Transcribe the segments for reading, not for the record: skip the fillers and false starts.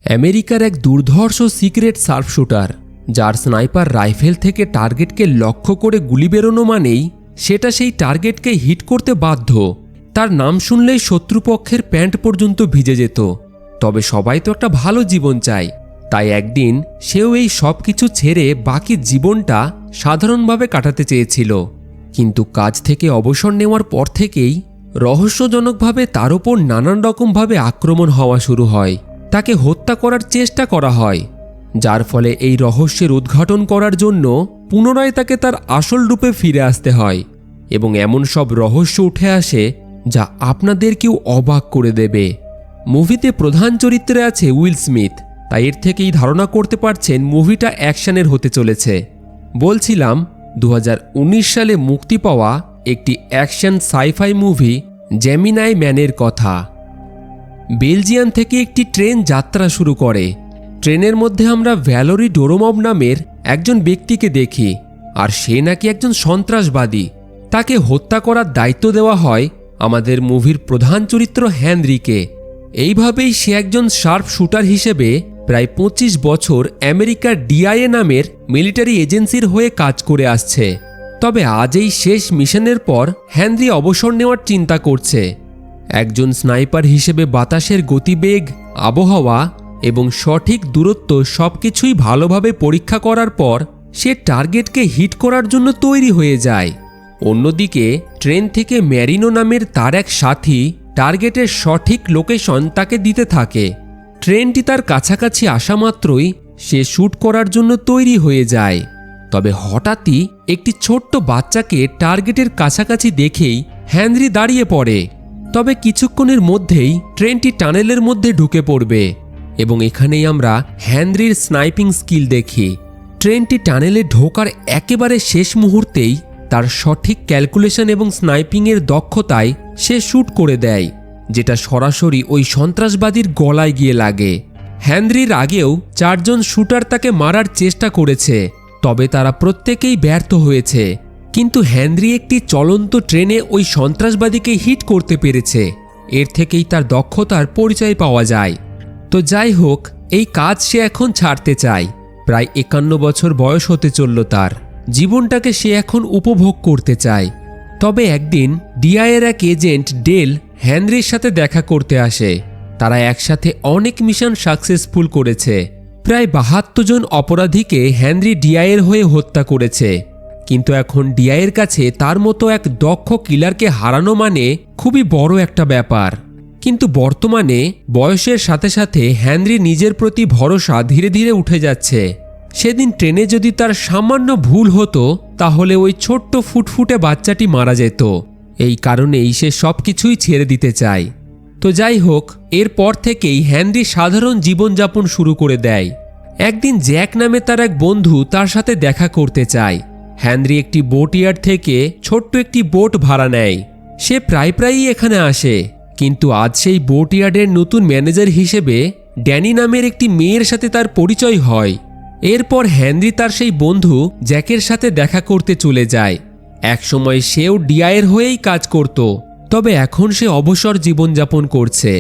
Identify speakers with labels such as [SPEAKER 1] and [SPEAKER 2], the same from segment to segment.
[SPEAKER 1] আমেরিকার এক দুর্ধর্ষ সিক্রেট শার্পশুটার, যার স্নাইপার রাইফেল থেকে টার্গেটকে লক্ষ্য করে গুলি বেরোনো মানেই সেটা সেই টার্গেটকে হিট করতে বাধ্য। তার নাম শুনলেই শত্রুপক্ষের প্যান্ট পর্যন্ত ভিজে যেত। তবে সবাই তো একটা ভালো জীবন চায়, তাই একদিন সেও এই সব কিছু ছেড়ে বাকি জীবনটা সাধারণভাবে কাটাতে চেয়েছিল। কিন্তু কাজ থেকে অবসর নেওয়ার পর থেকেই রহস্যজনকভাবে তার ওপর নানান রকমভাবে আক্রমণ হওয়া শুরু হয়। তাকে হত্যা করার চেষ্টা করা হয়, যার ফলে এই রহস্যের উদ্ঘাটন করার জন্য পুনরায় তাকে তার আসল রূপে ফিরে আসতে হয় এবং এমন সব রহস্য উঠে আসে যা আপনাদেরকেও অবাক করে দেবে। মুভিতে প্রধান চরিত্রে আছে উইল স্মিথ, তাই এর থেকেই ধারণা করতে পারছেন মুভিটা অ্যাকশনের হতে চলেছে। বলছিলাম 2019 সালে মুক্তি পাওয়া একটি অ্যাকশন সাইফাই মুভি জেমিনাই ম্যানের কথা। বেলজিয়াম থেকে একটি ট্রেন যাত্রা শুরু করে। ট্রেনের মধ্যে আমরা ভ্যালোরি ডোরোমভ নামের একজন ব্যক্তিকে দেখি, আর সে নাকি একজন সন্ত্রাসবাদী। তাকে হত্যা করার দায়িত্ব দেওয়া হয় আমাদের মুভির প্রধান চরিত্র হেনরিকে। এইভাবেই সে একজন শার্প শুটার হিসেবে প্রায় 25 বছর আমেরিকার ডিআইএ নামের মিলিটারি এজেন্সির হয়ে কাজ করে আসছে। তবে আজ এই শেষ মিশনের পর হেনরি অবসর নেওয়ার চিন্তা করছে। একজন স্নাইপার হিসেবে বাতাসের গতিবেগ, আবহাওয়া এবং সঠিক দূরত্ব সবকিছুই ভালোভাবে পরীক্ষা করার পর সে টার্গেটকে হিট করার জন্য তৈরি হয়ে যায়। অন্যদিকে ট্রেন থেকে ম্যারিনো নামের তার এক সাথী টার্গেটের সঠিক লোকেশন তাকে দিতে থাকে। ট্রেনটি তার কাছাকাছি আসা মাত্রই সে শ্যুট করার জন্য তৈরি হয়ে যায়। তবে হঠাৎই একটি ছোট্ট বাচ্চাকে টার্গেটের কাছাকাছি দেখেই হেনরি দাঁড়িয়ে পড়ে। তবে কিছুক্ষণের মধ্যেই ট্রেনটি টানেলের মধ্যে ঢুকে পড়বে এবং এখানেই আমরা হেনরির স্নাইপিং স্কিল দেখি। ট্রেনটি টানেলে ঢোকার একেবারে শেষ মুহূর্তেই তার সঠিক ক্যালকুলেশন এবং স্নাইপিংয়ের দক্ষতায় সে শ্যুট করে দেয়, যেটা সরাসরি ওই সন্ত্রাসবাদীর গলায় গিয়ে লাগে। হেনরির আগেও 4 জন শ্যুটার তাকে মারার চেষ্টা করেছে, তবে তারা প্রত্যেকেই ব্যর্থ হয়েছে। কিন্তু হেনরি একটি চলন্ত ট্রেনে ওই সন্ত্রাসবাদীকে হিট করতে পেরেছে। এর থেকেই তার দক্ষতার পরিচয় পাওয়া যায়। তো যাই হোক, এই কাজ সে এখন ছাড়তে চায়। প্রায় 51 বছর বয়স হতে চলল তার। জীবনটাকে সে এখন উপভোগ করতে চায়। তবে একদিন ডিআইয়ের এক এজেন্ট ডেল হেনরির সাথে দেখা করতে আসে। তারা একসাথে অনেক মিশন সাকসেসফুল করেছে। প্রায় 72 জন অপরাধীকে হেনরি ডিআইয়ের হয়ে হত্যা করেছে। কিন্তু এখন ডিআইয়ের কাছে তার মতো এক দক্ষ কিলারকে হারানো মানে খুবই বড় একটা ব্যাপার। কিন্তু বর্তমানে বয়সের সাথে সাথে হেনরি নিজের প্রতি ভরসা ধীরে ধীরে উঠে যাচ্ছে। সেদিন ট্রেনে যদি তার সামান্য ভুল হতো তাহলে ওই ছোট্ট ফুটফুটে বাচ্চাটি মারা যেত। এই কারণেই সে সব কিছুই ছেড়ে দিতে চায়। তো যাই হোক, এরপর থেকেই হেনরি সাধারণ জীবনযাপন শুরু করে দেয়। একদিন জ্যাক নামে তার এক বন্ধু তার সাথে দেখা করতে চায়। হেনরি একটি বোট ইয়ার্ড থেকে ছোট্ট একটি বোট ভাড়া নেয়। সে প্রায়ই এখানে আসে, কিন্তু আজ সেই বোট ইয়ার্ডের নতুন ম্যানেজার হিসেবে ড্যানি নামের একটি মেয়ের সাথে তার পরিচয় হয়। এরপর হেনরি তার সেই বন্ধু জ্যাকের সাথে দেখা করতে চলে যায়। একসময় সেও ডিআইয়ের হয়েই কাজ করত, তবে এখন সে অবসর জীবনযাপন করছে।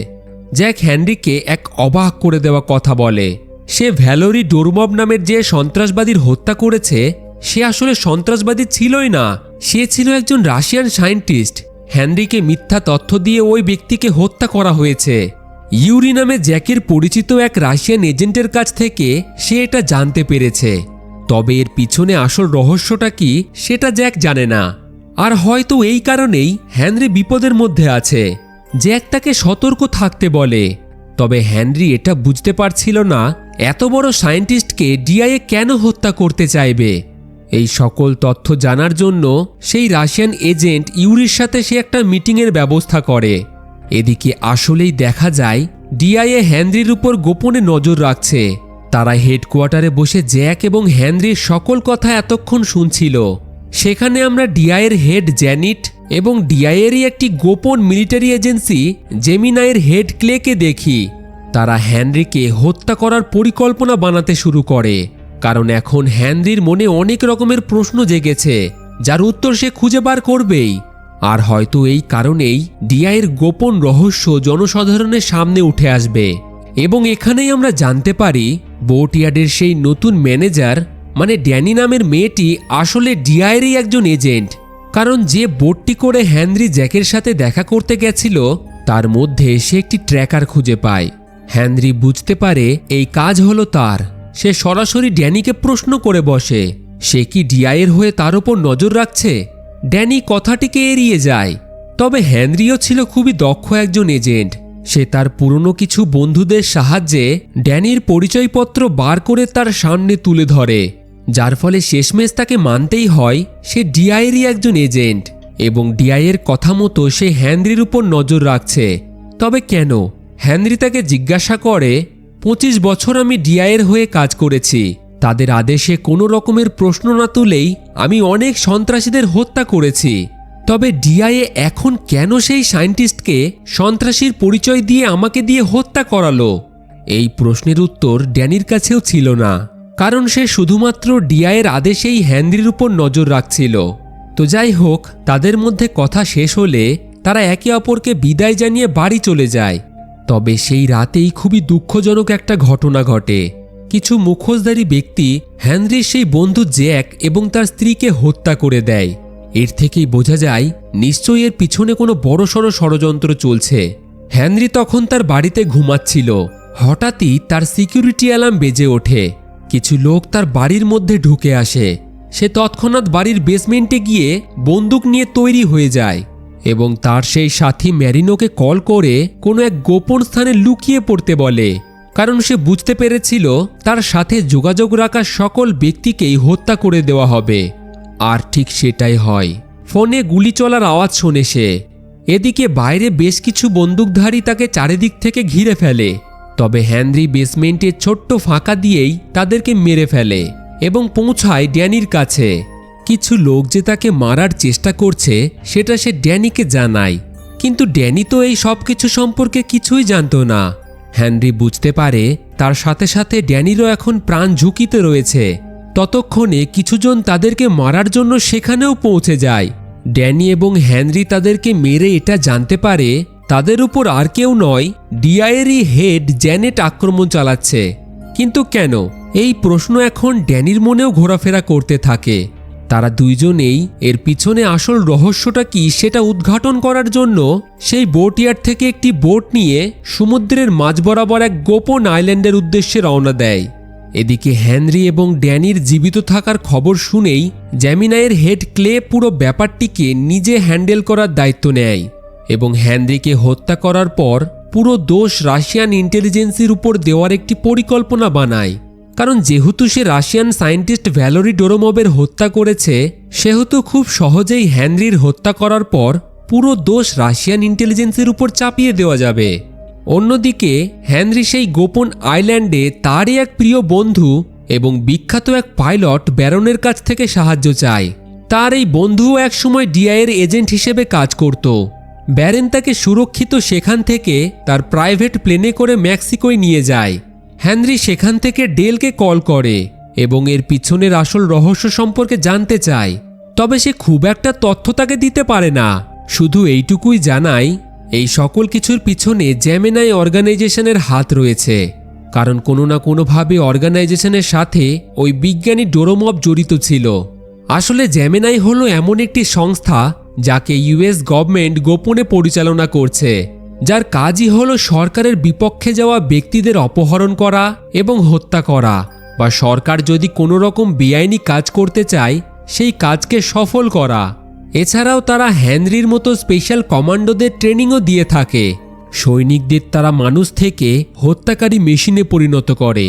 [SPEAKER 1] জ্যাক হেনরিকে এক অবাক করে দেওয়া কথা বলে। সে ভ্যালোরি ডোরমভ নামের যে সন্ত্রাসবাদীর হত্যা করেছে সে আসলে সন্ত্রাসবাদী ছিলই না, সে ছিল একজন রাশিয়ান সায়েন্টিস্ট। হেনরিকে মিথ্যা তথ্য দিয়ে ওই ব্যক্তিকে হত্যা করা হয়েছে। ইউরি নামে জ্যাকের পরিচিত এক রাশিয়ান এজেন্টের কাছ থেকে সে এটা জানতে পেরেছে। তবে এর পিছনে আসল রহস্যটা কি সেটা জ্যাক জানে না। আর হয়তো এই কারণেই হেনরি বিপদের মধ্যে আছে। জ্যাক তাকে সতর্ক থাকতে বলে। তবে হেনরি এটা বুঝতে পারছিল না এত বড় সায়েন্টিস্টকে ডিআইএ কেন হত্যা করতে চাইবে। এই সকল তথ্য জানার জন্য সেই রাশিয়ান এজেন্ট ইউরির সাথে সে একটা মিটিংয়ের ব্যবস্থা করে। এদিকে আসলেই দেখা যায় ডিআইএ হেনরির উপর গোপনে নজর রাখছে। তারা হেডকোয়ার্টারে বসে জ্যাক এবং হেনরির সকল কথা এতক্ষণ শুনছিল। সেখানে আমরা ডিআইয়ের হেড জ্যানিট এবং ডিআইয়েরই একটি গোপন মিলিটারি এজেন্সি জেমিনাইয়ের হেড ক্লেকে দেখি। তারা হেনরিকে হত্যা করার পরিকল্পনা বানাতে শুরু করে, কারণ এখন হেনরির মনে অনেক রকমের প্রশ্ন জেগেছে যার উত্তর সে খুঁজে বার করবেই। আর হয়তো এই কারণেই ডিআইয়ের গোপন রহস্য জনসাধারণের সামনে উঠে আসবে। এবং এখানেই আমরা জানতে পারি বোটইয়ার্ডের সেই নতুন ম্যানেজার মানে ড্যানি নামের মেয়েটি আসলে ডিআইয়েরই একজন এজেন্ট। কারণ যে বোটটি করে হেনরি জ্যাকের সাথে দেখা করতে গেছিল তার মধ্যে সে একটি ট্র্যাকার খুঁজে পায়। হেনরি বুঝতে পারে এই কাজ হলো তার। সে সরাসরি ড্যানিকে প্রশ্ন করে বসে সে কি ডিআইয়ের হয়ে তার উপর নজর রাখছে। ড্যানি কথাটিকে এড়িয়ে যায়। তবে হেনরিও ছিল খুবই দক্ষ একজন এজেন্ট। সে তার পুরনো কিছু বন্ধুদের সাহায্যে ড্যানির পরিচয়পত্র বার করে তার সামনে তুলে ধরে, যার ফলে শেষমেশ তাকে মানতেই হয় সে ডিআইয়েরই একজন এজেন্ট এবং ডিআইয়ের কথা মতো সে হেনরির উপর নজর রাখছে। তবে কেন? হেনরি তাকে জিজ্ঞাসা করে 25 বছর আমি ডিআইয়ের হয়ে কাজ করেছি। তাদের আদেশে কোনো রকমের প্রশ্ন না তুলেই আমি অনেক সন্ত্রাসীদের হত্যা করেছি। তবে ডিআইএ এখন কেন সেই সায়েন্টিস্টকে সন্ত্রাসীর পরিচয় দিয়ে আমাকে দিয়ে হত্যা করালো? এই প্রশ্নের উত্তর ড্যানির কাছেও ছিল না, কারণ সে শুধুমাত্র ডিআইয়ের আদেশেই হেনরির উপর নজর রাখছিল। তো যাই হোক, তাদের মধ্যে কথা শেষ হলে তারা একে অপরকে বিদায় জানিয়ে বাড়ি চলে যায়। তবে সেই রাতেই খুবই দুঃখজনক একটা ঘটনা ঘটে। কিছু মুখোশধারী ব্যক্তি হেনরির সেই বন্ধু জ্যাক এবং তার স্ত্রীকে হত্যা করে দেয়। এর থেকেই বোঝা যায় নিশ্চয়ই এর পিছনে কোনো বড়সড় ষড়যন্ত্র চলছে। হেনরি তখন তার বাড়িতে ঘুমাচ্ছিল। হঠাৎই তার সিকিউরিটি অ্যালার্ম বেজে ওঠে। কিছু লোক তার বাড়ির মধ্যে ঢুকে আসে। সে তৎক্ষণাৎ বাড়ির বেসমেন্টে গিয়ে বন্দুক নিয়ে তৈরি হয়ে যায় এবং তার সেই সাথী ম্যারিনোকে কল করে কোনো এক গোপন স্থানে লুকিয়ে পড়তে বলে, কারণ সে বুঝতে পেরেছিল তার সাথে যোগাযোগ রাখা সকল ব্যক্তিকেই হত্যা করে দেওয়া হবে। আর ঠিক সেটাই হয়। ফোনে গুলি চলার আওয়াজ শোনে সে। এদিকে বাইরে বেশ কিছু বন্দুকধারী তাকে চারিদিক থেকে ঘিরে ফেলে। তবে হেনরি বেসমেন্টের ছোট্ট ফাঁকা দিয়েই তাদেরকে মেরে ফেলে এবং পৌঁছায় ড্যানির কাছে। কিছু লোক যে তাকে মারার চেষ্টা করছে সেটা সে ড্যানিকে জানায়, কিন্তু ড্যানি তো এই সব কিছু সম্পর্কে কিছুই জানতো না। হেনরি বুঝতে পারে তার সাথে সাথে ড্যানিরও এখন প্রাণ ঝুঁকিতে রয়েছে। ততক্ষণে কিছুজন তাদেরকে মারার জন্য সেখানেও পৌঁছে যায়। ড্যানি এবং হেনরি তাদেরকে মেরে এটা জানতে পারে তাদের উপর আর কেউ নয়, ডিআইয়েরই হেড জ্যানেট আক্রমণ চালাচ্ছে। কিন্তু কেন? এই প্রশ্ন এখন ড্যানির মনেও ঘোরাফেরা করতে থাকে। তারা দুইজনেই এর পিছনে আসল রহস্যটা কি সেটা উদ্ঘাটন করার জন্য সেই বোটইয়ার্ড থেকে একটি বোট নিয়ে সমুদ্রের মাঝ বরাবর এক গোপন আইল্যান্ডের উদ্দেশ্যে রওনা দেয়। এদিকে হেনরি এবং ড্যানির জীবিত থাকার খবর শুনেই জেমিনাইয়ের হেড ক্লে পুরো ব্যাপারটিকে নিজে হ্যান্ডেল করার দায়িত্ব নেয় এবং হেনরিকে হত্যা করার পর পুরো দোষ রাশিয়ান ইন্টেলিজেন্সির উপর দেওয়ার একটি পরিকল্পনা বানায়। কারণ যেহেতু সে রাশিয়ান সায়েন্টিস্ট ভ্যালোরি ডোরোমভের হত্যা করেছে, সেহেতু খুব সহজেই হেনরির হত্যা করার পর পুরো দোষ রাশিয়ান ইন্টেলিজেন্সের উপর চাপিয়ে দেওয়া যাবে। অন্যদিকে হেনরি সেই গোপন আইল্যান্ডে তারই এক প্রিয় বন্ধু এবং বিখ্যাত এক পাইলট ব্যারনের কাছ থেকে সাহায্য চায়। তার এই বন্ধুও একসময় ডিআইয়ের এজেন্ট হিসেবে কাজ করত। ব্যারেন তাকে সুরক্ষিত সেখান থেকে তার প্রাইভেট প্লেনে করে মেক্সিকোয় নিয়ে যায়। হেনরি সেখান থেকে ডেলকে কল করে এবং এর পিছনের আসল রহস্য সম্পর্কে জানতে চায়। তবে সে খুব একটা তথ্য তাকে দিতে পারে না, শুধু এইটুকুই জানায় এই সকল কিছুর পিছনে জেমিনাই অর্গানাইজেশনের হাত রয়েছে। কারণ কোনো না কোনোভাবে অর্গানাইজেশনের সাথে ওই বিজ্ঞানী ডোরোমভ জড়িত ছিল। আসলে জেমিনাই হলো এমন একটি সংস্থা যাকে ইউএস গভর্নমেন্ট গোপনে পরিচালনা করছে, যার কাজই হলো সরকারের বিপক্ষে যাওয়া ব্যক্তিদের অপহরণ করা এবং হত্যা করা, বা সরকার যদি কোনো রকম বেআইনি কাজ করতে চায় সেই কাজকে সফল করা। এছাড়াও তারা হেনরির মতো স্পেশাল কমান্ডোদের ট্রেনিংও দিয়ে থাকে। সৈনিকদের তারা মানুষ থেকে হত্যাকারী মেশিনে পরিণত করে।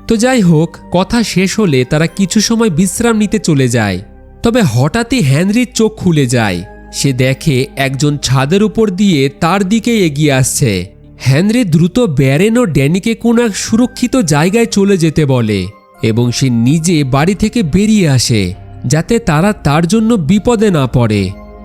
[SPEAKER 1] তো যাই হোক, কথা শেষ হলে তারা কিছু সময় বিশ্রাম নিতে চলে যায়। তবে হঠাৎই হেনরির চোখ খুলে যায়। সে দেখে একজন ছাদের উপর দিয়ে তার দিকে এগিয়ে আসছে। হেনরি দ্রুত ব্যারেন ও ড্যানিকে কোনো এক সুরক্ষিত জায়গায় চলে যেতে বলে এবং সে নিজে বাড়ি থেকে বেরিয়ে আসে যাতে তারা তার জন্য বিপদে না পড়ে।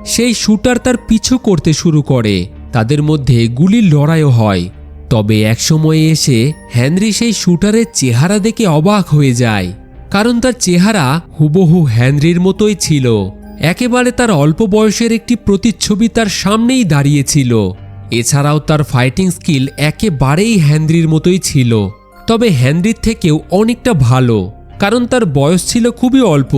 [SPEAKER 1] সেই শুটার তার পিছু করতে শুরু করে। তাদের মধ্যে গুলির লড়াইও হয়। তবে এক সময়ে এসে হেনরি সেই শুটারের চেহারা দেখে অবাক হয়ে যায়, কারণ তার চেহারা হুবহু হেনরির মতোই ছিল। একেবারে তার অল্প বয়সের একটি প্রতিচ্ছবি তার সামনেই দাঁড়িয়েছিল। এছাড়াও তার ফাইটিং স্কিল একেবারেই হেনরির মতোই ছিল, তবে হেনরির থেকেও অনেকটা ভালো, কারণ তার বয়স ছিল খুবই অল্প।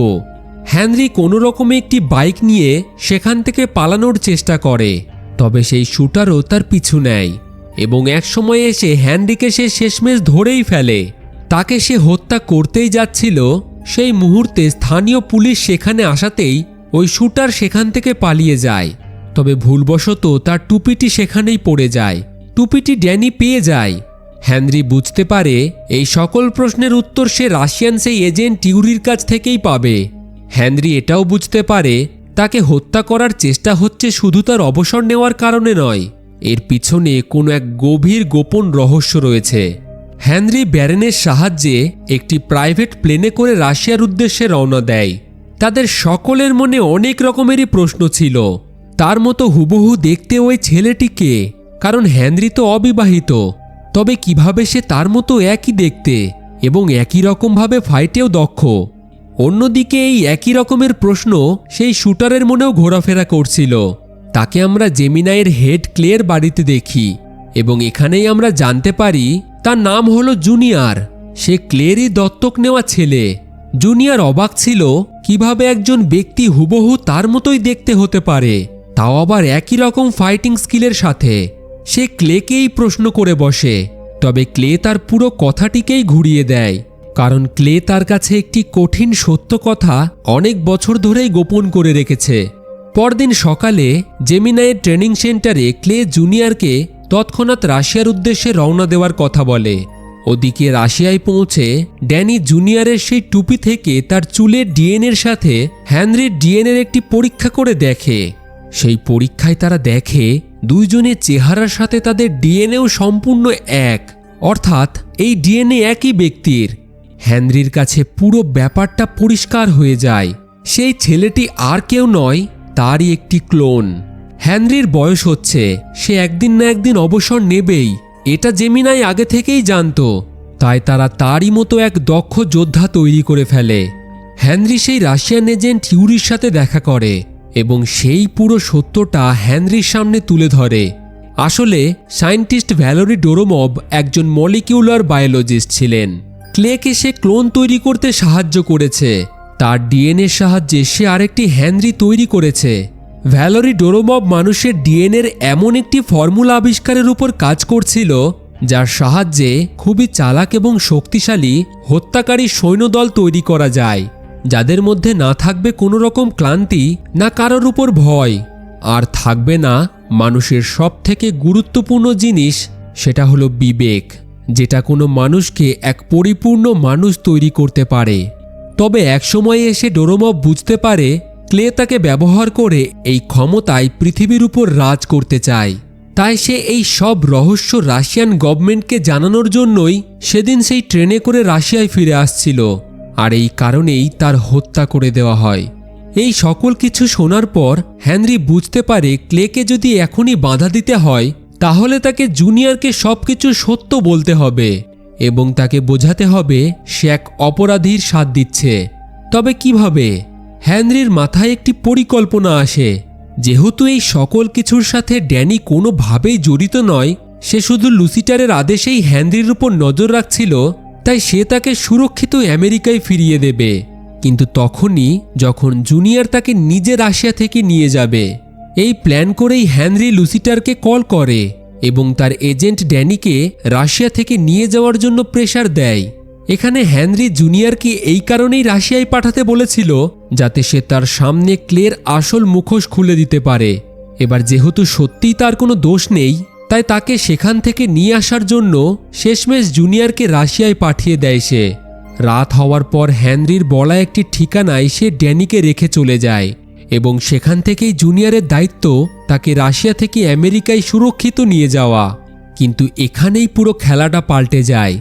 [SPEAKER 1] হেনরি কোনো রকমে একটি বাইক নিয়ে সেখান থেকে পালানোর চেষ্টা করে, তবে সেই শুটারও তার পিছু নেয় এবং একসময় এসে হেনরিকে সে শেষমেশ ধরেই ফেলে। তাকে সে হত্যা করতেই যাচ্ছিল, সেই মুহূর্তে স্থানীয় পুলিশ সেখানে আসাতেই ওই শুটার সেখান থেকে পালিয়ে যায়। তবে ভুলবশত তার টুপিটি সেখানেই পড়ে যায়। টুপিটি ড্যানি পেয়ে যায়। হেনরি বুঝতে পারে এই সকল প্রশ্নের উত্তর সে রাশিয়ান সেই এজেন্ট টিউরির কাছ থেকেই পাবে। হেনরি এটাও বুঝতে পারে তাকে হত্যা করার চেষ্টা হচ্ছে শুধু তার অবসর নেওয়ার কারণে নয়, এর পিছনে কোনো এক গভীর গোপন রহস্য রয়েছে। হেনরি ব্যারেনের সাহায্যে একটি প্রাইভেট প্লেনে করে রাশিয়ার উদ্দেশ্যে রওনা দেয়। তাদের সকলের মনে অনেক রকমেরই প্রশ্ন ছিল, তার মতো হুবহু দেখতে ওই ছেলেটিকে, কারণ হেনরি তো অবিবাহিত, তবে কিভাবে সে তার মতো একই দেখতে এবং একই রকমভাবে ফাইটেও দক্ষ। অন্যদিকে এই একই রকমের প্রশ্ন সেই শুটারের মনেও ঘোরাফেরা করছিল। তাকে আমরা জেমিনাইয়ের হেড ক্লের বাড়িতে দেখি এবং এখানেই আমরা জানতে পারি তার নাম হলো জুনিয়র। সে ক্লেরই দত্তক নেওয়া ছেলে। জুনিয়র অবাক ছিল কিভাবে একজন ব্যক্তি হুবহু তার মতোই দেখতে হতে পারে, তাও আবার একই রকম ফাইটিং স্কিলের সাথে। সে ক্লেকেই প্রশ্ন করে বসে, তবে ক্লে তার পুরো কথাটিকেই ঘুরিয়ে দেয়, কারণ ক্লে তার কাছে একটি কঠিন সত্য কথা অনেক বছর ধরেই গোপন করে রেখেছে। পরদিন সকালে জেমিনাইয়ের ট্রেনিং সেন্টারে ক্লে জুনিয়রকে তৎক্ষণাৎ রাশিয়ার উদ্দেশ্যে রওনা দেওয়ার কথা বলে। ওদিকে রাশিয়ায় পৌঁছে ড্যানি জুনিয়রের সেই টুপি থেকে তার চুলের ডিএনএর সাথে হেনরির ডিএনএর একটি পরীক্ষা করে দেখে। সেই পরীক্ষায় তারা দেখে দুইজনের চেহারার সাথে তাদের ডিএনএও সম্পূর্ণ এক, অর্থাৎ এই ডিএনএ একই ব্যক্তির। হেনরির কাছে পুরো ব্যাপারটা পরিষ্কার হয়ে যায়, সেই ছেলেটি আর কেউ নয়, তারই একটি ক্লোন। হেনরির বয়স হচ্ছে, সে একদিন না একদিন অবসর নেবেই, এটা জেমিনাই আগে থেকেই জানতো, তাই তারা তারই মতো এক দক্ষ যোদ্ধা তৈরি করে ফেলে। হেনরি সেই রাশিয়ান এজেন্ট ইউরির সাথে দেখা করে এবং সেই পুরো সত্যটা হেনরির সামনে তুলে ধরে। আসলে সায়েন্টিস্ট ভ্যালেরি ডোরোমভ একজন মলিকিউলার বায়োলজিস্ট ছিলেন। ক্লেকে সে ক্লোন তৈরি করতে সাহায্য করেছে, তার ডিএনএর সাহায্যে সে আরেকটি হেনরি তৈরি করেছে। ভ্যালেরি ডোরোমভ মানুষের ডিএনএর এমন একটি ফর্মুলা আবিষ্কারের উপর কাজ করছিল যার সাহায্যে খুবই চালাক এবং শক্তিশালী হত্যাকারী সৈন্যদল তৈরি করা যায়, যাদের মধ্যে না থাকবে কোনো রকম ক্লান্তি, না কারোর উপর ভয়, আর থাকবে না মানুষের সবথেকে গুরুত্বপূর্ণ জিনিস, সেটা হলো বিবেক, যেটা কোনো মানুষকে এক পরিপূর্ণ মানুষ তৈরি করতে পারে। তবে একসময় এসে ডোরোমভ বুঝতে পারে ক্লে তাকে ব্যবহার করে এই ক্ষমতায় পৃথিবীর উপর রাজ করতে চায়। তাই সে এই সব রহস্য রাশিয়ান গভর্নমেন্টকে জানানোর জন্যই সেদিন সেই ট্রেনে করে রাশিয়ায় ফিরে আসছিল, আর এই কারণেই তার হত্যা করে দেওয়া হয়। এই সকল কিছু শোনার পর হেনরি বুঝতে পারে ক্লেকে যদি এখনই বাধা দিতে হয় তাহলে তাকে জুনিয়রকে সবকিছু সত্য বলতে হবে এবং তাকে বোঝাতে হবে সে এক অপরাধীর সাথ দিচ্ছে। তবে কিভাবে? হেনরির মাথায় একটি পরিকল্পনা আসে। যেহেতু এই সকল কিছুর সাথে ড্যানি কোনোভাবেই জড়িত নয়, সে শুধু লুসিটারের আদেশেই হেনরির উপর নজর রাখছিল, তাই সে তাকে সুরক্ষিত আমেরিকায় ফিরিয়ে দেবে। কিন্তু তখনই যখন জুনিয়র তাকে নিজে রাশিয়া থেকে নিয়ে যাবে। এই প্ল্যান করেই হেনরি লুসিটারকে কল করে এবং তার এজেন্ট ড্যানিকে রাশিয়া থেকে নিয়ে যাওয়ার জন্য প্রেশার দেয়। এখানে হেনরি জুনিয়রকে এই কারণেই রাশিয়ায় পাঠাতে বলেছিল যাতে সে তার সামনে ক্লের আসল মুখোশ খুলে দিতে পারে। এবার যেহেতু সত্যিই তার কোনো দোষ নেই, তাই তাকে সেখান থেকে নিয়ে আসার জন্য শেষমেশ জুনিয়রকে রাশিয়ায় পাঠিয়ে দেয় সে। রাত হওয়ার পর হেনরির বলা একটি ঠিকানায় সে ড্যানিকে রেখে চলে যায় এবং সেখান থেকেই জুনিয়রের দায়িত্ব তাকে রাশিয়া থেকে আমেরিকায় সুরক্ষিত নিয়ে যাওয়া। কিন্তু এখানেই পুরো খেলাটা পাল্টে যায়।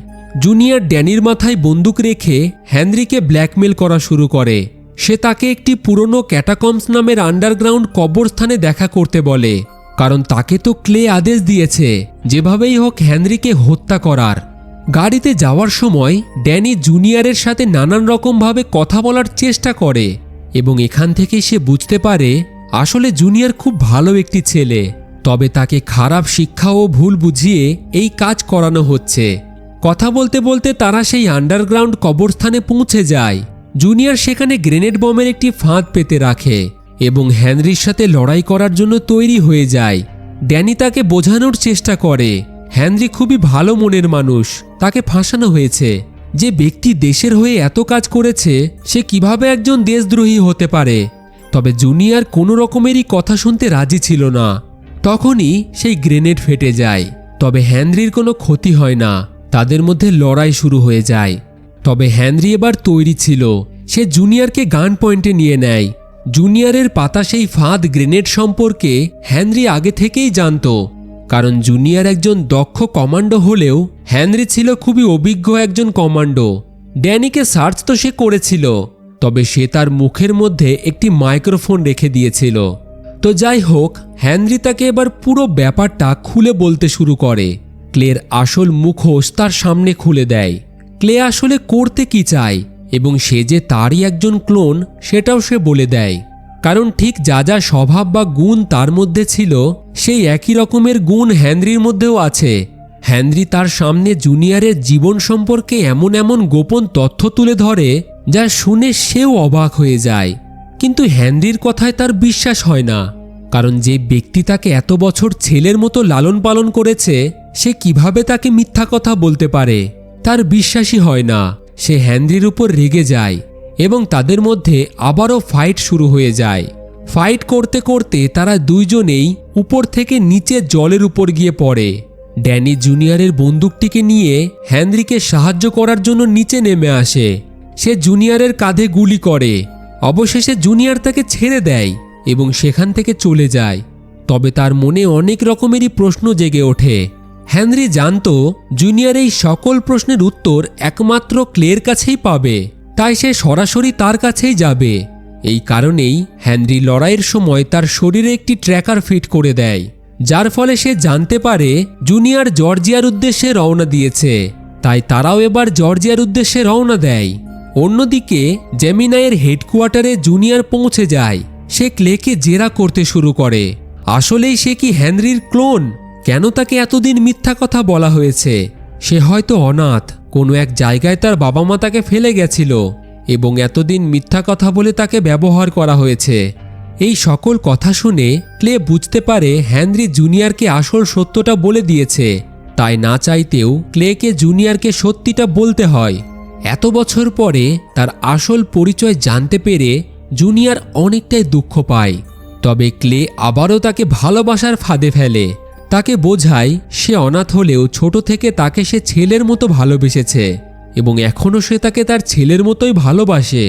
[SPEAKER 1] জুনিয়র ড্যানির মাথায় বন্দুক রেখে হেনরিকে ব্ল্যাকমেল করা শুরু করে। সে তাকে একটি পুরনো ক্যাটাকম্বস নামের আন্ডারগ্রাউন্ড কবরস্থানে দেখা করতে বলে, কারণ তাকে তো ক্লে আদেশ দিয়েছে যেভাবেই হোক হেনরিকে হত্যা করার। গাড়িতে যাওয়ার সময় ড্যানি জুনিয়রের সাথে নানান রকমভাবে কথা বলার চেষ্টা করে এবং এখান থেকে সে বুঝতে পারে আসলে জুনিয়র খুব ভালো একটি ছেলে। তবে তাকে খারাপ শিক্ষা ও ভুল বুঝিয়ে এই কাজ করানো হচ্ছে। কথা বলতে বলতে তারা সেই আন্ডারগ্রাউন্ড কবরস্থানে পৌঁছে যায়। জুনিয়র সেখানে গ্রেনেড বমের একটি ফাঁদ পেতে রাখে এবং হেনরির সাথে লড়াই করার জন্য তৈরি হয়ে যায়। ড্যানি তাকে বোঝানোর চেষ্টা করে হেনরি খুবই ভালো মনের মানুষ, তাকে ফাঁসানো হয়েছে। যে ব্যক্তি দেশের হয়ে এত কাজ করেছে সে কিভাবে একজন দেশদ্রোহী হতে পারে। তবে জুনিয়র কোনো রকমেরই কথা শুনতে রাজি ছিল না। তখনই সেই গ্রেনেড ফেটে যায়, তবে হেনরির কোনো ক্ষতি হয় না। তাদের মধ্যে লড়াই শুরু হয়ে যায়। তবে হেনরি এবার তৈরি ছিল, সে জুনিয়রকে গান পয়েন্টে নিয়ে নেয়। জুনিয়রের পাতা সেই ফাঁদ গ্রেনেড সম্পর্কে হেনরি আগে থেকেই জানত, কারণ জুনিয়র একজন দক্ষ কমান্ডো হলেও হেনরি ছিল খুবই অভিজ্ঞ একজন কমান্ডো। ড্যানিকে সার্চ তো সে করেছিল, তবে সে তার মুখের মধ্যে একটি মাইক্রোফোন রেখে দিয়েছিল। তো যাই হোক, হেনরি তাকে এবার পুরো ব্যাপারটা খুলে বলতে শুরু করে। ক্লের আসল মুখোশ তার সামনে খুলে দেয়। ক্লে আসলে করতে কি চায় এবং সে যে তারই একজন ক্লোন সেটাও সে বলে দেয়। কারণ ঠিক যা যা স্বভাব বা গুণ তার মধ্যে ছিল সেই একই রকমের গুণ হেনরির মধ্যেও আছে। হেনরি তার সামনে জুনিয়রের জীবন সম্পর্কে এমন এমন গোপন তথ্য তুলে ধরে যা শুনে সেও অবাক হয়ে যায়। কিন্তু হেনরির কথায় তার বিশ্বাস হয় না, কারণ যে ব্যক্তি তাকে এত বছর ছেলের মতো লালন পালন করেছে সে কিভাবে তাকে মিথ্যা কথা বলতে পারে। তার বিশ্বাসই হয় না। সে হেনরির উপর রেগে যায় এবং তাদের মধ্যে আবারও ফাইট শুরু হয়ে যায়। ফাইট করতে করতে তারা দুইজনেই উপর থেকে নিচে জলের উপর গিয়ে পড়ে। ড্যানি জুনিয়রের বন্দুকটিকে নিয়ে হেনরিকে সাহায্য করার জন্য নিচে নেমে আসে। সে জুনিয়রের কাঁধে গুলি করে। অবশেষে জুনিয়র তাকে ছেড়ে দেয় এবং সেখান থেকে চলে যায়। তবে তার মনে অনেক রকমেরই প্রশ্ন জেগে ওঠে। হেনরি জানত জুনিয়র এই সকল প্রশ্নের উত্তর একমাত্র ক্লের কাছেই পাবে, তাই সে সরাসরি তার কাছেই যাবে। এই কারণেই হেনরি লড়াইয়ের সময় তার শরীরে একটি ট্র্যাকার ফিট করে দেয়, যার ফলে সে জানতে পারে জুনিয়র জর্জিয়ার উদ্দেশ্যে রওনা দিয়েছে। তাই তারাও এবার জর্জিয়ার উদ্দেশ্যে রওনা দেয়। অন্যদিকে জেমিনাইয়ের হেডকোয়ার্টারে জুনিয়র পৌঁছে যায়। সে ক্লেকে জেরা করতে শুরু করে। আসলেই সে কি হেনরির ক্লোন? কেন তাকে এতদিন মিথ্যা কথা বলা হয়েছে? সে হয়তো অনাথ, কোনো এক জায়গায় তার বাবা মা তাকে ফেলে গেছিল এবং এতদিন মিথ্যা কথা বলে তাকে ব্যবহার করা হয়েছে। এই সকল কথা শুনে ক্লে বুঝতে পারে হেনরি জুনিয়রকে আসল সত্যটা বলে দিয়েছে। তাই না চাইতেও ক্লেকে জুনিয়রকে সত্যিটা বলতে হয়। এত বছর পরে তার আসল পরিচয় জানতে পেরে জুনিয়র অনেকটাই দুঃখ পায়। তবে ক্লে আবারও তাকে ভালোবাসার ফাঁদে ফেলে। তাকে বোঝায় সে অনাথ হলেও ছোট থেকে তাকে সে ছেলের মতো ভালোবেসেছে এবং এখনও সে তাকে তার ছেলের মতোই ভালোবাসে।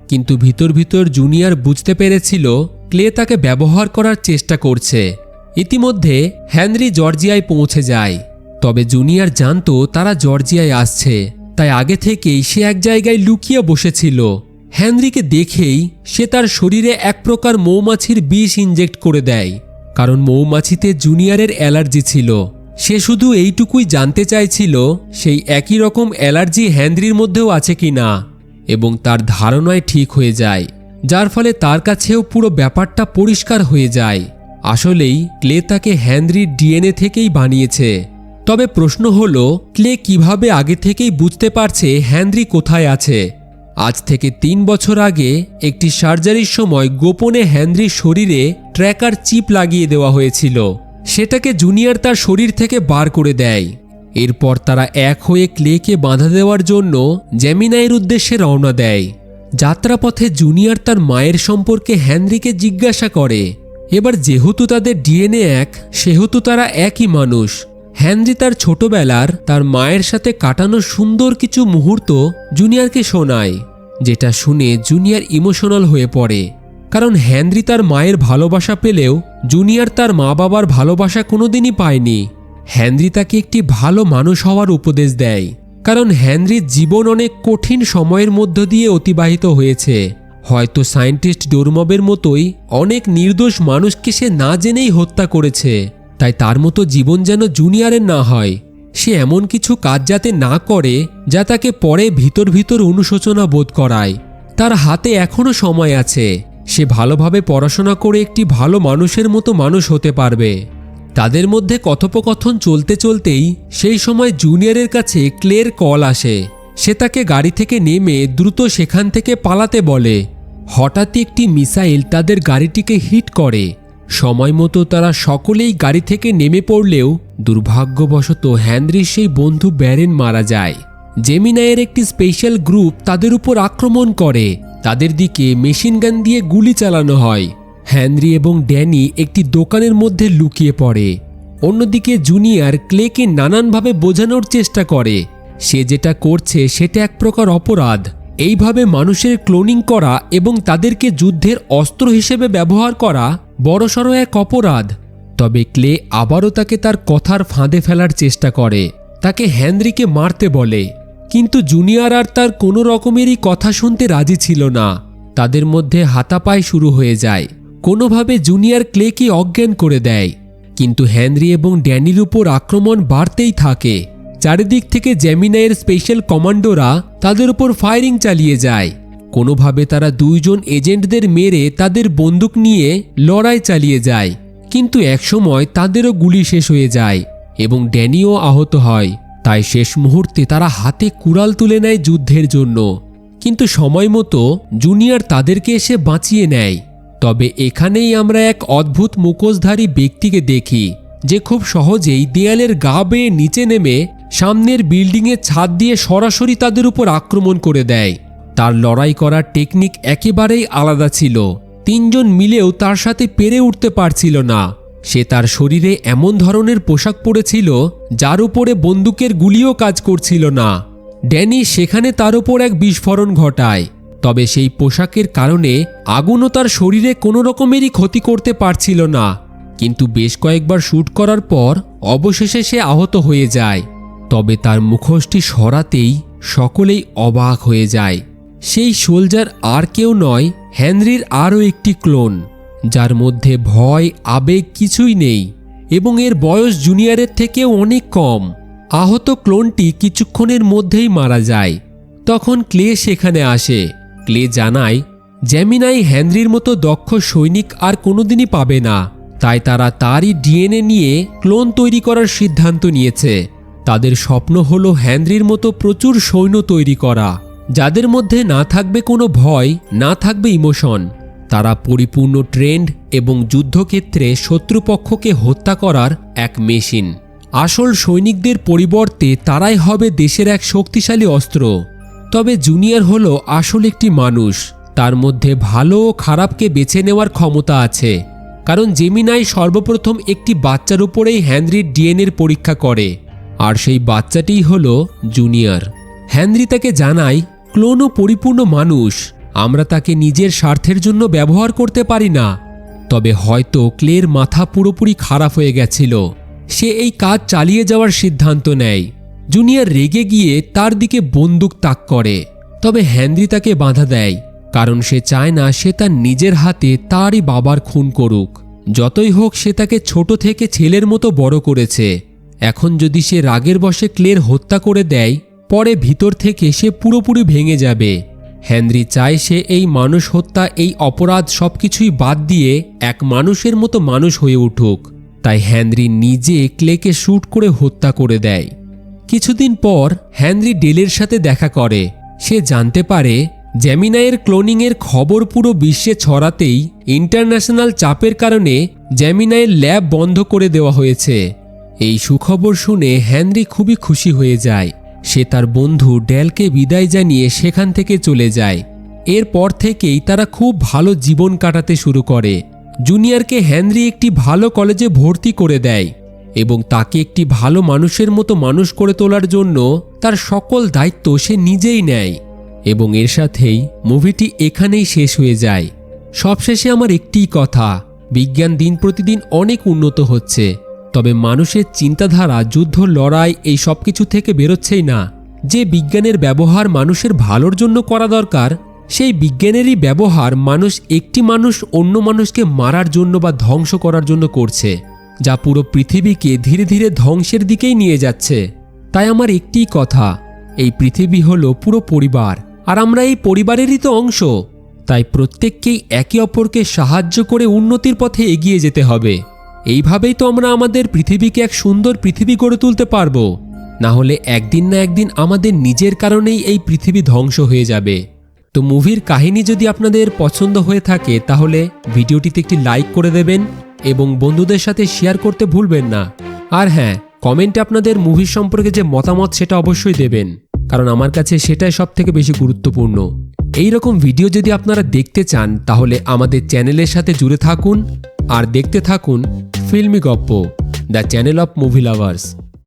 [SPEAKER 1] কিন্তু ভিতর ভিতর জুনিয়র বুঝতে পেরেছিল ক্লে তাকে ব্যবহার করার চেষ্টা করছে। ইতিমধ্যে হেনরি জর্জিয়ায় পৌঁছে যায়। তবে জুনিয়র জানত তারা জর্জিয়ায় আসছে, তাই আগে থেকেই সে এক জায়গায় লুকিয়ে বসেছিল। হেনরিকে দেখেই সে তার শরীরে এক প্রকার মৌমাছির বিষ ইনজেক্ট করে দেয়, কারণ মৌমাছিতে জুনিয়রের অ্যালার্জি ছিল। সে শুধু এইটুকুই জানতে চাইছিল সেই একই রকম অ্যালার্জি হেনরির মধ্যেও আছে কিনা, এবং তার ধারণায় ঠিক হয়ে যায়, যার ফলে তার কাছেও পুরো ব্যাপারটা পরিষ্কার হয়ে যায়। আসলেই ক্লে তাকে হেনরির ডিএনএ থেকেই বানিয়েছে। তবে প্রশ্ন হলো ক্লে কিভাবে আগে থেকেই বুঝতে পারছে হেনরি কোথায় আছে। আজ থেকে 3 বছর আগে একটি সার্জারির সময় গোপনে হেনরির শরীরে ট্র্যাকার চিপ লাগিয়ে দেওয়া হয়েছিল। সেটাকে জুনিয়র তার শরীর থেকে বার করে দেয়। এরপর তারা এক হয়ে ক্লেকে বাঁধা দেওয়ার জন্য জেমিনাইয়ের উদ্দেশ্যে রওনা দেয়। যাত্রাপথে জুনিয়র তার মায়ের সম্পর্কে হেনরিকে জিজ্ঞাসা করে। এবার যেহেতু তাদের ডিএনএ এক, সেহেতু তারা একই মানুষ। হেনরি তার ছোটবেলার তার মায়ের সাথে কাটানো সুন্দর কিছু মুহূর্ত জুনিয়রকে শোনায়, যেটা শুনে জুনিয়র ইমোশনাল হয়ে পড়ে। কারণ হেনরি তার মায়ের ভালোবাসা পেলেও জুনিয়র তার মা বাবার ভালোবাসা কোনোদিনই পায়নি। হেনরি তাকে একটি ভালো মানুষ হওয়ার উপদেশ দেয়, কারণ হেনরির জীবন অনেক কঠিন সময়ের মধ্য দিয়ে অতিবাহিত হয়েছে। হয়তো সায়েন্টিস্ট ডোরমবের মতোই অনেক নির্দোষ মানুষকে সে না জেনেই হত্যা করেছে। তাই তার মতো জীবন যেন জুনিয়রের না হয়। সে এমন কিছু কাজ যাতে না করে যা তাকে পরে ভিতর ভিতর অনুশোচনা বোধ করায়। তার হাতে এখনো সময় আছে। সে ভালোভাবে পড়াশোনা করে একটি ভালো মানুষের মতো মানুষ হতে পারবে। তাদের মধ্যে কথোপকথন চলতে চলতেই সেই সময় জুনিয়রের কাছে ক্লের কল আসে। সে তাকে গাড়ি থেকে নেমে দ্রুত সেখান থেকে পালাতে বলে। হঠাৎই একটি মিসাইল তাদের গাড়িটিকে হিট করে। সময় মতো তারা সকলেই গাড়ি থেকে নেমে পড়লেও দুর্ভাগ্যবশত হেনরির সেই বন্ধু ব্যারেন মারা যায়। জেমিনাইয়ের একটি স্পেশাল গ্রুপ তাদের উপর আক্রমণ করে। তাদের দিকে মেশিন গান দিয়ে গুলি চালানো হয়। হেনরি এবং ড্যানি একটি দোকানের মধ্যে লুকিয়ে পড়ে। অন্যদিকে জুনিয়র ক্লেকে নানানভাবে বোঝানোর চেষ্টা করে সে যেটা করছে সেটা এক প্রকার অপরাধ। এইভাবে মানুষের ক্লোনিং করা এবং তাদেরকে যুদ্ধের অস্ত্র হিসেবে ব্যবহার করা বড়সড় এক অপরাধ। তবে ক্লে আবারও তাকে তার কথার ফাঁদে ফেলার চেষ্টা করে, তাকে হেনরিকে মারতে বলে। কিন্তু জুনিয়র আর তার কোনো রকমেরই কথা শুনতে রাজি ছিল না। তাদের মধ্যে হাতাপাই শুরু হয়ে যায়। কোনোভাবে জুনিয়র ক্লেকে অজ্ঞান করে দেয়। কিন্তু হেনরি এবং ড্যানির উপর আক্রমণ বাড়তেই থাকে। চারিদিক থেকে জেমিনাইয়ের স্পেশাল কমান্ডোরা তাদের উপর ফায়ারিং চালিয়ে যায়। কোনোভাবে তারা দুইজন এজেন্টদের মেরে তাদের বন্দুক নিয়ে লড়াই চালিয়ে যায়। কিন্তু একসময় তাদেরও গুলি শেষ হয়ে যায় এবং ড্যানিও আহত হয়। তাই শেষ মুহূর্তে তারা হাতে কুড়াল তুলে নেয় যুদ্ধের জন্য। কিন্তু সময় মতো জুনিয়র তাদেরকে এসে বাঁচিয়ে নেয়। তবে এখানেই আমরা এক অদ্ভুত মুখোশধারী ব্যক্তিকে দেখি, যে খুব সহজেই দেয়ালের গা বেয়ে নিচে নেমে সামনের বিল্ডিংয়ের ছাদ দিয়ে সরাসরি তাদের উপর আক্রমণ করে দেয়। তার লড়াই করার টেকনিক একেবারেই আলাদা ছিল। তিনজন মিলেও তার সাথে পেরে উঠতে পারছিল না। সে তার শরীরে এমন ধরনের পোশাক পরেছিল যার উপরে বন্দুকের গুলিও কাজ করছিল না। ড্যানি সেখানে তার উপর এক বিস্ফোরণ ঘটায়। তবে সেই পোশাকের কারণে আগুনও তার শরীরে কোনো রকমেরই ক্ষতি করতে পারছিল না। কিন্তু বেশ কয়েকবার শ্যুট করার পর অবশেষে সে আহত হয়ে যায়। তবে তার মুখোশটি সরাতেই সকলেই অবাক হয়ে যায়। সেই সোলজার আর কেউ নয়, হেনরির আরও একটি ক্লোন, যার মধ্যে ভয় আবেগ কিছুই নেই এবং এর বয়স জুনিয়রের থেকেও অনেক কম। আহত ক্লোনটি কিছুক্ষণের মধ্যেই মারা যায়। তখন ক্লে সেখানে আসে। ক্লে জানায় জেমিনাই হেনরির মতো দক্ষ সৈনিক আর কোনোদিনই পাবে না। তাই তারা তারই ডিএনএ নিয়ে ক্লোন তৈরি করার সিদ্ধান্ত নিয়েছে। তাদের স্বপ্ন হলো হেনরির মতো প্রচুর সৈন্য তৈরি করা, যাদের মধ্যে না থাকবে কোনো ভয়, না থাকবে ইমোশন। তারা পরিপূর্ণ ট্রেন্ড এবং যুদ্ধক্ষেত্রে শত্রুপক্ষকে হত্যা করার এক মেশিন। আসল সৈনিকদের পরিবর্তে তারাই হবে দেশের এক শক্তিশালী অস্ত্র। তবে জুনিয়র হলো আসল একটি মানুষ। তার মধ্যে ভালো ও খারাপকে বেছে নেওয়ার ক্ষমতা আছে, কারণ জেমিনাই সর্বপ্রথম একটি বাচ্চার উপরেই হেনরির ডিএনএর পরীক্ষা করে, আর সেই বাচ্চাটিই হলো জুনিয়র। হেনরি তাকে জানায় ক্লোনও পরিপূর্ণ মানুষ, আমরা তাকে নিজের স্বার্থের জন্য ব্যবহার করতে পারি না। তবে হয়তো ক্লের মাথা পুরোপুরি খারাপ হয়ে গেছিল। সে এই কাজ চালিয়ে যাওয়ার সিদ্ধান্ত নেয়। জুনিয়র রেগে গিয়ে তার দিকে বন্দুক তাক করে। তবে হেনরি তাকে বাধা দেয়, কারণ সে চায় না সে তার নিজের হাতে তারই বাবার খুন করুক। যতই হোক সে তাকে ছোট থেকে ছেলের মতো বড় করেছে। এখন যদি সে রাগের বশে ক্লের হত্যা করে দেয়, পরে ভিতর থেকে সে পুরোপুরি ভেঙে যাবে। হেনরি চায় সে এই মানুষ হত্যা, এই অপরাধ সবকিছুই বাদ দিয়ে এক মানুষের মতো মানুষ হয়ে উঠুক। তাই হেনরি নিজে ক্লেকে শ্যুট করে হত্যা করে দেয়। কিছুদিন পর হেনরি ডেলের সাথে দেখা করে। সে জানতে পারে জেমিনাইয়ের ক্লোনিংয়ের খবর পুরো বিশ্বে ছড়াতেই ইন্টারন্যাশনাল চাপের কারণে জেমিনাইয়ের ল্যাব বন্ধ করে দেওয়া হয়েছে। এই সুখবর শুনে হেনরি খুবই খুশি হয়ে যায়। সে তার বন্ধু ডেলকে বিদায় জানিয়ে সেখান থেকে চলে যায়। এরপর থেকেই তারা খুব ভালো জীবন কাটাতে শুরু করে। জুনিয়রকে হেনরি একটি ভালো কলেজে ভর্তি করে দেয় এবং তাকে একটি ভালো মানুষের মতো মানুষ করে তোলার জন্য তার সকল দায়িত্ব সে নিজেই নেয়। এবং এর সাথেই মুভিটি এখানেই শেষ হয়ে যায়। সবশেষে আমার একটিই কথা, বিজ্ঞান দিন প্রতিদিন অনেক উন্নত হচ্ছে, তবে মানুষের চিন্তাধারা, যুদ্ধ, লড়াই এই সব কিছু থেকে বেরোচ্ছেই না। যে বিজ্ঞানের ব্যবহার মানুষের ভালোর জন্য করা দরকার, সেই বিজ্ঞানেরই ব্যবহার একটি মানুষ অন্য মানুষকে মারার জন্য বা ধ্বংস করার জন্য করছে, যা পুরো পৃথিবীকে ধীরে ধীরে ধ্বংসের দিকেই নিয়ে যাচ্ছে। তাই আমার একটিই কথা, এই পৃথিবী হলো পুরো পরিবার, আর আমরা এই পরিবারেরই তো অংশ। তাই প্রত্যেককেই একে অপরকে সাহায্য করে উন্নতির পথে এগিয়ে যেতে হবে। এইভাবেই তো আমরা আমাদের পৃথিবীকে এক সুন্দর পৃথিবী গড়ে তুলতে পারবো। না হলে একদিন না একদিন আমাদের নিজের কারণেই এই পৃথিবী ধ্বংস হয়ে যাবে। তো মুভির কাহিনী যদি আপনাদের পছন্দ হয়ে থাকে তাহলে ভিডিওটিতে একটি লাইক করে দেবেন এবং বন্ধুদের সাথে শেয়ার করতে ভুলবেন না। আর হ্যাঁ, কমেন্টে আপনাদের মুভির সম্পর্কে যে মতামত সেটা অবশ্যই দেবেন, কারণ আমার কাছে সেটাই সবথেকে বেশি গুরুত্বপূর্ণ। এই রকম ভিডিও যদি আপনারা দেখতে চান তাহলে আমাদের চ্যানেলের সাথে জুড়ে থাকুন আর দেখতে থাকুন ফিল্মি গপ্প, the channel of movie lovers.